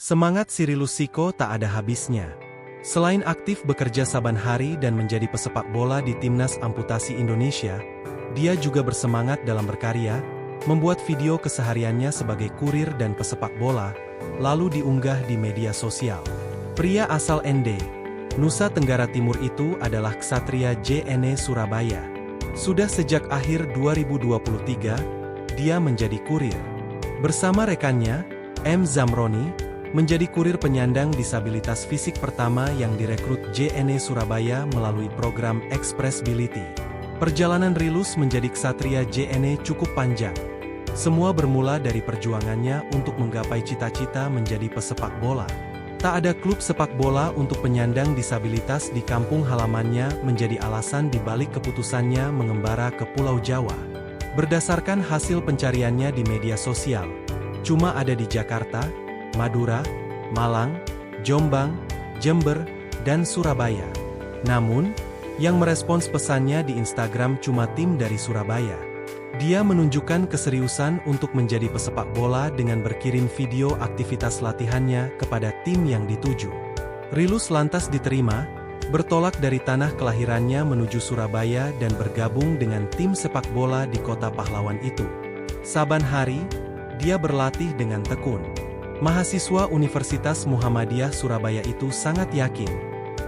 Semangat Cyrilus Siko tak ada habisnya. Selain aktif bekerja saban hari dan menjadi pesepak bola di Timnas Amputasi Indonesia, dia juga bersemangat dalam berkarya, membuat video kesehariannya sebagai kurir dan pesepak bola, lalu diunggah di media sosial. Pria asal Ende, Nusa Tenggara Timur itu adalah ksatria JNE Surabaya. Sudah sejak akhir 2023, dia menjadi kurir. Bersama rekannya, M. Zamroni, menjadi kurir penyandang disabilitas fisik pertama yang direkrut JNE Surabaya melalui program Expressbility. Perjalanan Rilus menjadi ksatria JNE cukup panjang. Semua bermula dari perjuangannya untuk menggapai cita-cita menjadi pesepak bola. Tak ada klub sepak bola untuk penyandang disabilitas di kampung halamannya menjadi alasan dibalik keputusannya mengembara ke Pulau Jawa. Berdasarkan hasil pencariannya di media sosial, cuma ada di Jakarta, Madura, Malang, Jombang, Jember, dan Surabaya. Namun, yang merespons pesannya di Instagram cuma tim dari Surabaya. Dia menunjukkan keseriusan untuk menjadi pesepak bola dengan berkirim video aktivitas latihannya kepada tim yang dituju. Rilus lantas diterima, bertolak dari tanah kelahirannya menuju Surabaya dan bergabung dengan tim sepak bola di kota pahlawan itu. Saban hari, dia berlatih dengan tekun. Mahasiswa Universitas Muhammadiyah Surabaya itu sangat yakin,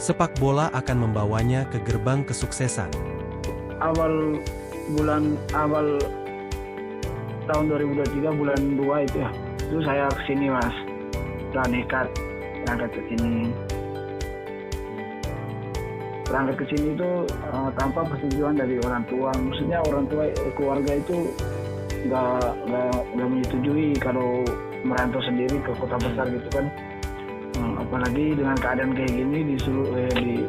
sepak bola akan membawanya ke gerbang kesuksesan. Awal tahun 2023 bulan 2 itu ya, itu saya kesini mas, udah nekat berangkat ke sini. Berangkat ke sini itu tanpa persetujuan dari orang tua, maksudnya orang tua keluarga itu nggak menyetujui kalau merantau sendiri ke kota besar gitu kan. Apalagi dengan keadaan kayak gini disuruh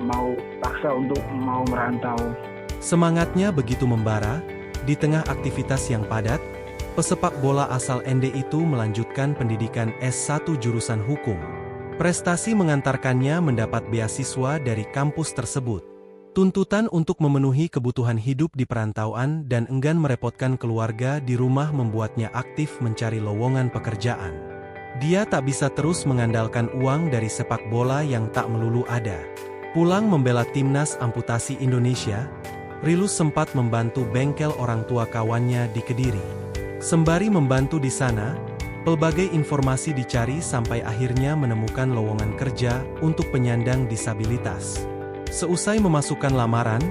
mau paksa untuk mau merantau. Semangatnya begitu membara, di tengah aktivitas yang padat, pesepak bola asal Ende itu melanjutkan pendidikan S1 jurusan hukum. Prestasi mengantarkannya mendapat beasiswa dari kampus tersebut. Tuntutan untuk memenuhi kebutuhan hidup di perantauan dan enggan merepotkan keluarga di rumah membuatnya aktif mencari lowongan pekerjaan. Dia tak bisa terus mengandalkan uang dari sepak bola yang tak melulu ada. Pulang membela Timnas Amputasi Indonesia, Rilus sempat membantu bengkel orang tua kawannya di Kediri. Sembari membantu di sana, pelbagai informasi dicari sampai akhirnya menemukan lowongan kerja untuk penyandang disabilitas. Seusai memasukkan lamaran,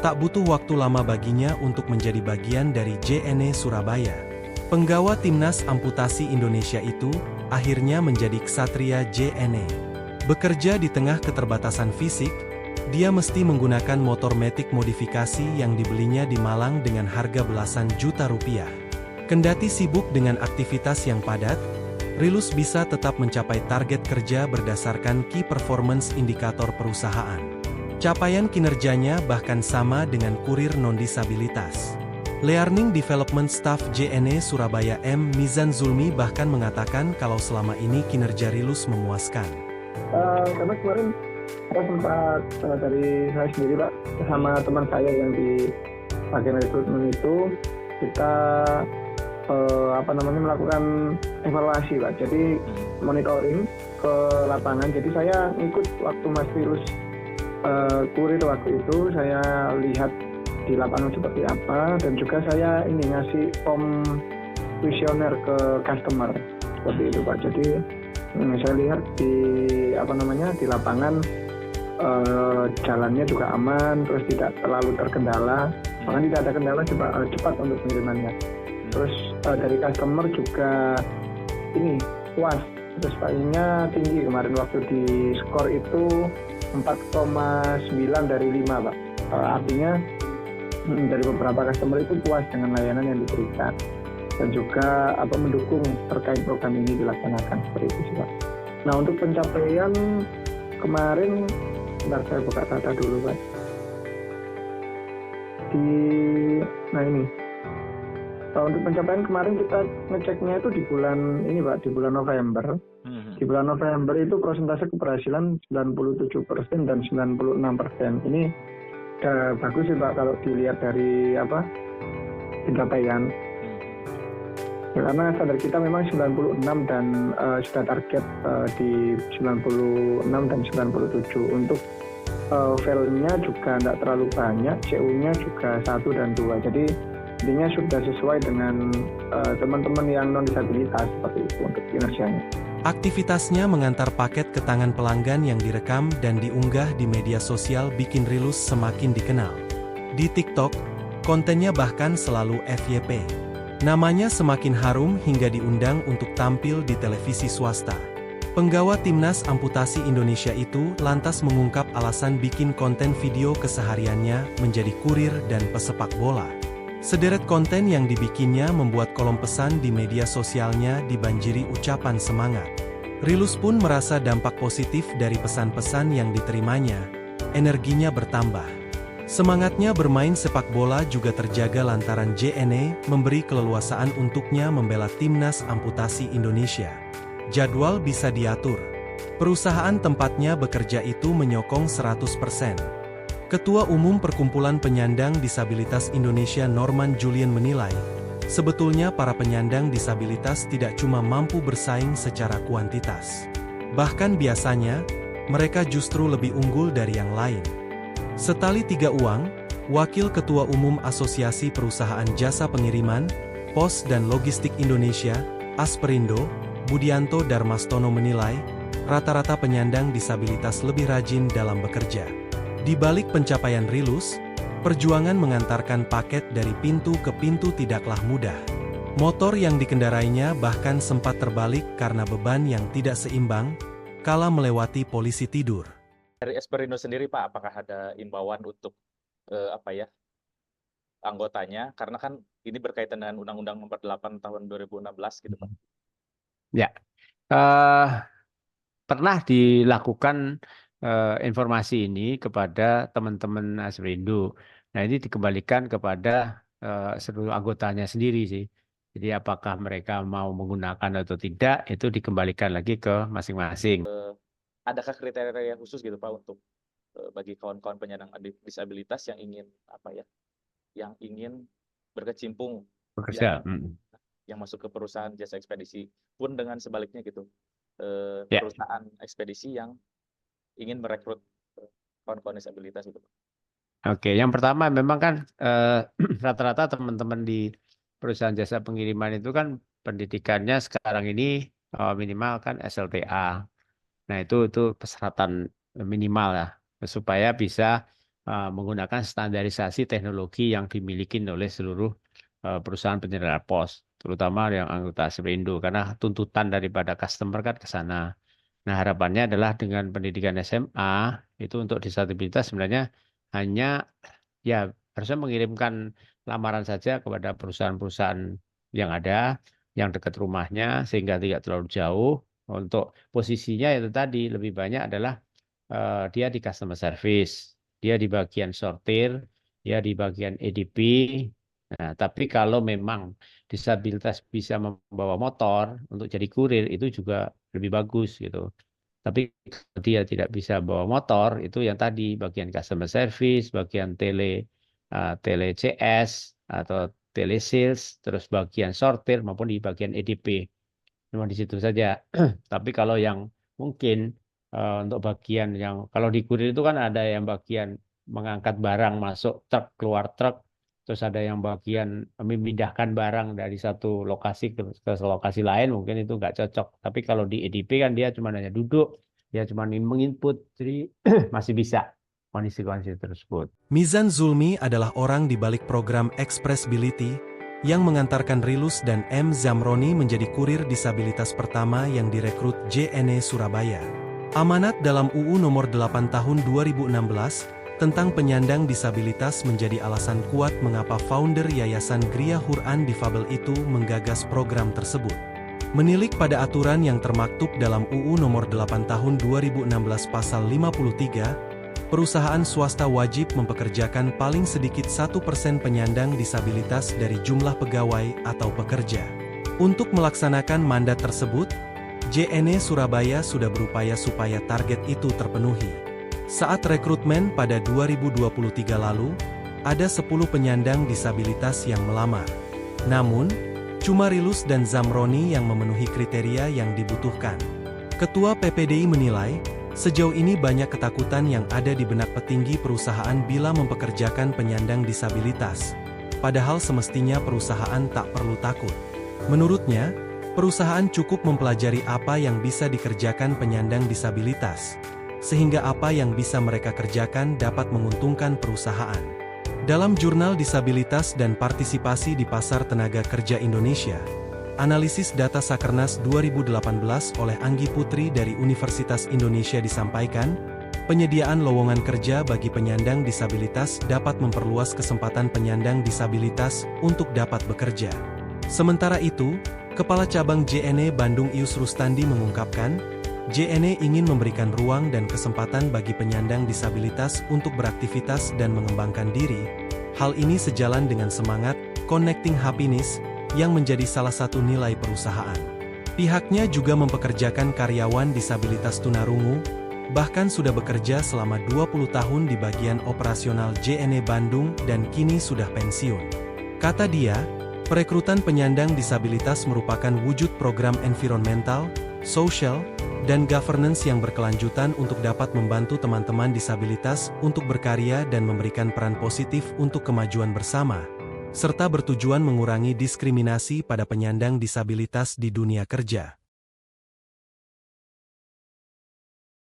tak butuh waktu lama baginya untuk menjadi bagian dari JNE Surabaya. Penggawa Timnas Amputasi Indonesia itu akhirnya menjadi ksatria JNE. Bekerja di tengah keterbatasan fisik, dia mesti menggunakan motor metik modifikasi yang dibelinya di Malang dengan harga belasan juta rupiah. Kendati sibuk dengan aktivitas yang padat, Rilus bisa tetap mencapai target kerja berdasarkan Key Performance Indicator perusahaan. Capaian kinerjanya bahkan sama dengan kurir non-disabilitas. Learning Development Staff JNE Surabaya M. Mizan Zulmi bahkan mengatakan kalau selama ini kinerja Rilus memuaskan. Karena kemarin saya sempat dari saya sendiri Pak, sama teman saya yang di bagian rekrutmen itu, kita melakukan evaluasi Pak. Jadi monitoring ke lapangan. Jadi saya ikut waktu Mas Rilus kurir waktu itu, saya lihat di lapangan seperti apa, dan juga saya ini ngasih form kuesioner ke customer seperti itu Pak. Jadi saya lihat di di lapangan jalannya juga aman, terus tidak terlalu terkendala, bahkan tidak ada kendala, cepat untuk pengirimannya. Terus dari customer juga ini puas, terus pastinya tinggi kemarin waktu di skor itu 4,9 dari 5 Pak. Artinya dari beberapa customer itu puas dengan layanan yang diberikan dan juga mendukung terkait program ini dilaksanakan seperti itu sih Pak. Nah untuk pencapaian kemarin, bentar saya buka data dulu Pak. Untuk pencapaian kemarin kita ngeceknya itu di bulan ini Pak, di bulan November. Di bulan November itu persentase keberhasilan 97% dan 96%. Ini bagus sih Pak kalau dilihat dari pencapaian. Karena standar kita memang 96 dan sudah target di 96 dan 97. Untuk filenya juga tidak terlalu banyak, CU-nya juga 1 dan 2. Jadi intinya sudah sesuai dengan teman-teman yang non-disabilitas seperti itu untuk kinerjanya. Aktivitasnya mengantar paket ke tangan pelanggan yang direkam dan diunggah di media sosial bikin Rilus semakin dikenal. Di TikTok, kontennya bahkan selalu FYP. Namanya semakin harum hingga diundang untuk tampil di televisi swasta. Penggawa Timnas Amputasi Indonesia itu lantas mengungkap alasan bikin konten video kesehariannya menjadi kurir dan pesepak bola. Sederet konten yang dibikinnya membuat kolom pesan di media sosialnya dibanjiri ucapan semangat. Rilus pun merasa dampak positif dari pesan-pesan yang diterimanya. Energinya bertambah. Semangatnya bermain sepak bola juga terjaga lantaran JNE memberi keleluasaan untuknya membela Timnas Amputasi Indonesia. Jadwal bisa diatur. Perusahaan tempatnya bekerja itu menyokong 100%. Ketua Umum Perkumpulan Penyandang Disabilitas Indonesia Norman Julian menilai, sebetulnya para penyandang disabilitas tidak cuma mampu bersaing secara kuantitas. Bahkan biasanya, mereka justru lebih unggul dari yang lain. Setali Tiga Uang, Wakil Ketua Umum Asosiasi Perusahaan Jasa Pengiriman, Pos dan Logistik Indonesia, Asperindo, Budianto Darmastono menilai, rata-rata penyandang disabilitas lebih rajin dalam bekerja. Di balik pencapaian Rilus, perjuangan mengantarkan paket dari pintu ke pintu tidaklah mudah. Motor yang dikendarainya bahkan sempat terbalik karena beban yang tidak seimbang, kala melewati polisi tidur. Dari Asperindo sendiri Pak, apakah ada imbauan untuk anggotanya? Karena kan ini berkaitan dengan Undang-Undang Nomor 8 Tahun 2016 gitu Pak. Ya, pernah dilakukan informasi ini kepada teman-teman Asperindo. Nah, ini dikembalikan kepada seluruh anggotanya sendiri sih. Jadi apakah mereka mau menggunakan atau tidak, itu dikembalikan lagi ke masing-masing. Adakah kriteria khusus gitu Pak untuk bagi kawan-kawan penyandang disabilitas yang ingin berkecimpung Bekerja. yang masuk ke perusahaan jasa ekspedisi, pun dengan sebaliknya gitu, Ya. perusahaan ekspedisi yang ingin merekrut kawan-kawan disabilitas gitu. Oke, yang pertama memang kan rata-rata teman-teman di perusahaan jasa pengiriman itu kan pendidikannya sekarang ini minimal kan SLTA. Nah, itu persyaratan minimal ya, supaya bisa menggunakan standarisasi teknologi yang dimiliki oleh seluruh perusahaan penyelenggara pos, terutama yang anggota Asperindo, karena tuntutan daripada customer kan ke sana. Nah, harapannya adalah dengan pendidikan SMA, itu untuk disabilitas sebenarnya hanya ya harusnya mengirimkan lamaran saja kepada perusahaan-perusahaan yang ada, yang dekat rumahnya, sehingga tidak terlalu jauh. Untuk posisinya itu tadi lebih banyak adalah dia di customer service, dia di bagian sortir, dia di bagian EDP. Nah, tapi kalau memang disabilitas bisa membawa motor untuk jadi kurir, itu juga lebih bagus gitu. Tapi kalau dia tidak bisa bawa motor, itu yang tadi bagian customer service, bagian tele CS atau tele sales, terus bagian sortir maupun di bagian EDP. Cuma di situ saja. Tapi kalau yang mungkin untuk bagian yang kalau di kurir itu kan ada yang bagian mengangkat barang masuk truk keluar truk, terus ada yang bagian memindahkan barang dari satu lokasi ke lokasi lain, mungkin itu nggak cocok. Tapi kalau di EDP kan dia cuma hanya duduk, dia cuma menginput, jadi masih bisa kondisi-kondisi tersebut. Mizan Zulmi adalah orang di balik program Expressbility yang mengantarkan Rilus dan M. Zamroni menjadi kurir disabilitas pertama yang direkrut JNE Surabaya. Amanat dalam UU Nomor 8 Tahun 2016 tentang penyandang disabilitas menjadi alasan kuat mengapa founder Yayasan Gria Huran Difabel itu menggagas program tersebut. Menilik pada aturan yang termaktub dalam UU Nomor 8 Tahun 2016 Pasal 53, perusahaan swasta wajib mempekerjakan paling sedikit 1% penyandang disabilitas dari jumlah pegawai atau pekerja. Untuk melaksanakan mandat tersebut, JNE Surabaya sudah berupaya supaya target itu terpenuhi. Saat rekrutmen pada 2023 lalu, ada 10 penyandang disabilitas yang melamar. Namun, Cuma Rilus dan Zamroni yang memenuhi kriteria yang dibutuhkan. Ketua PPDI menilai, sejauh ini banyak ketakutan yang ada di benak petinggi perusahaan bila mempekerjakan penyandang disabilitas. Padahal semestinya perusahaan tak perlu takut. Menurutnya, perusahaan cukup mempelajari apa yang bisa dikerjakan penyandang disabilitas, sehingga apa yang bisa mereka kerjakan dapat menguntungkan perusahaan. Dalam Jurnal Disabilitas dan Partisipasi di Pasar Tenaga Kerja Indonesia, analisis data Sakernas 2018 oleh Anggi Putri dari Universitas Indonesia disampaikan, penyediaan lowongan kerja bagi penyandang disabilitas dapat memperluas kesempatan penyandang disabilitas untuk dapat bekerja. Sementara itu, Kepala Cabang JNE Bandung Ius Rustandi mengungkapkan, JNE ingin memberikan ruang dan kesempatan bagi penyandang disabilitas untuk beraktivitas dan mengembangkan diri. Hal ini sejalan dengan semangat Connecting Happiness yang menjadi salah satu nilai perusahaan. Pihaknya juga mempekerjakan karyawan disabilitas tunarungu, bahkan sudah bekerja selama 20 tahun di bagian operasional JNE Bandung dan kini sudah pensiun. Kata dia, perekrutan penyandang disabilitas merupakan wujud program environmental, social, dan governance yang berkelanjutan untuk dapat membantu teman-teman disabilitas untuk berkarya dan memberikan peran positif untuk kemajuan bersama, serta bertujuan mengurangi diskriminasi pada penyandang disabilitas di dunia kerja.